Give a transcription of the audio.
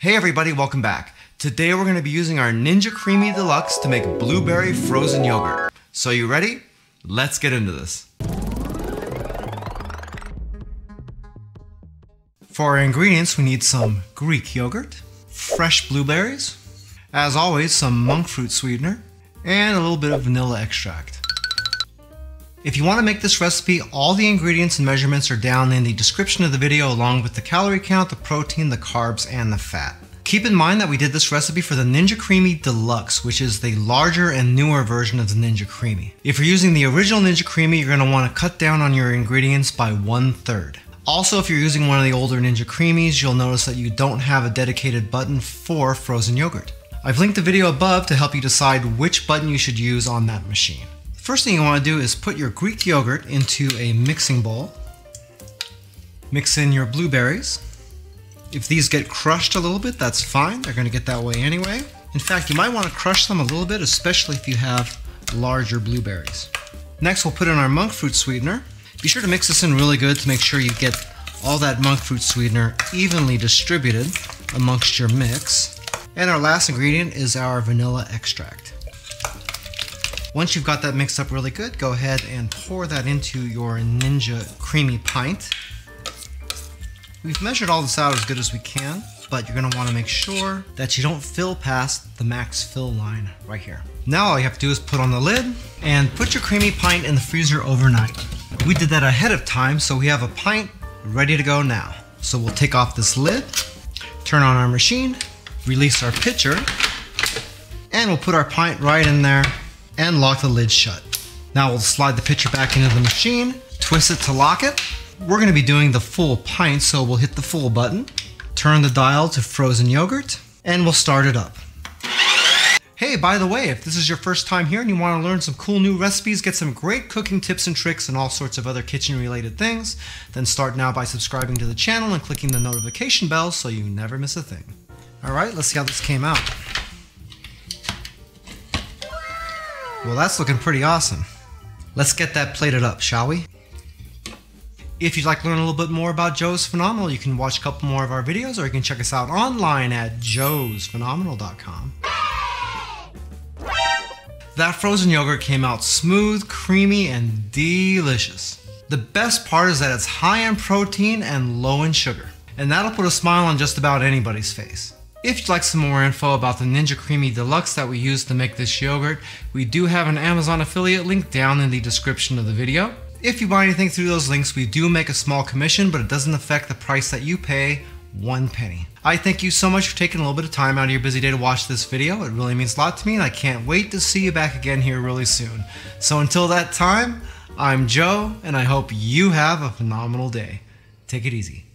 Hey everybody, welcome back. Today we're going to be using our Ninja Creami Deluxe to make blueberry frozen yogurt. So you ready? Let's get into this. For our ingredients, we need some Greek yogurt, fresh blueberries, as always some monk fruit sweetener, and a little bit of vanilla extract. If you want to make this recipe, all the ingredients and measurements are down in the description of the video along with the calorie count, the protein, the carbs, and the fat. Keep in mind that we did this recipe for the Ninja Creami Deluxe, which is the larger and newer version of the Ninja Creami. If you're using the original Ninja Creami, you're going to want to cut down on your ingredients by 1/3. Also, if you're using one of the older Ninja Creamis, you'll notice that you don't have a dedicated button for frozen yogurt. I've linked the video above to help you decide which button you should use on that machine. First thing you want to do is put your Greek yogurt into a mixing bowl. Mix in your blueberries. If these get crushed a little bit, that's fine. They're going to get that way anyway. In fact, you might want to crush them a little bit, especially if you have larger blueberries. Next, we'll put in our monk fruit sweetener. Be sure to mix this in really good to make sure you get all that monk fruit sweetener evenly distributed amongst your mix. And our last ingredient is our vanilla extract. Once you've got that mixed up really good, go ahead and pour that into your Ninja Creami pint. We've measured all this out as good as we can, but you're going to want to make sure that you don't fill past the max fill line right here. Now all you have to do is put on the lid and put your creamy pint in the freezer overnight. We did that ahead of time, so we have a pint ready to go now. So we'll take off this lid, turn on our machine, release our pitcher, and we'll put our pint right in there and lock the lid shut. Now we'll slide the pitcher back into the machine, twist it to lock it. We're going to be doing the full pint, so we'll hit the full button, turn the dial to frozen yogurt, and we'll start it up. Hey, by the way, if this is your first time here and you want to learn some cool new recipes, get some great cooking tips and tricks and all sorts of other kitchen related things, then start now by subscribing to the channel and clicking the notification bell so you never miss a thing. Alright, let's see how this came out. Well, that's looking pretty awesome. Let's get that plated up, shall we? If you'd like to learn a little bit more about Joe's Phenomenal, you can watch a couple more of our videos, or you can check us out online at joesphenomenal.com. That frozen yogurt came out smooth, creamy, and delicious. The best part is that it's high in protein and low in sugar, and that'll put a smile on just about anybody's face. If you'd like some more info about the Ninja Creami Deluxe that we used to make this yogurt, we do have an Amazon affiliate link down in the description of the video. If you buy anything through those links, we do make a small commission, but it doesn't affect the price that you pay, 1 penny. I thank you so much for taking a little bit of time out of your busy day to watch this video. It really means a lot to me, and I can't wait to see you back again here really soon. So until that time, I'm Joe, and I hope you have a phenomenal day. Take it easy.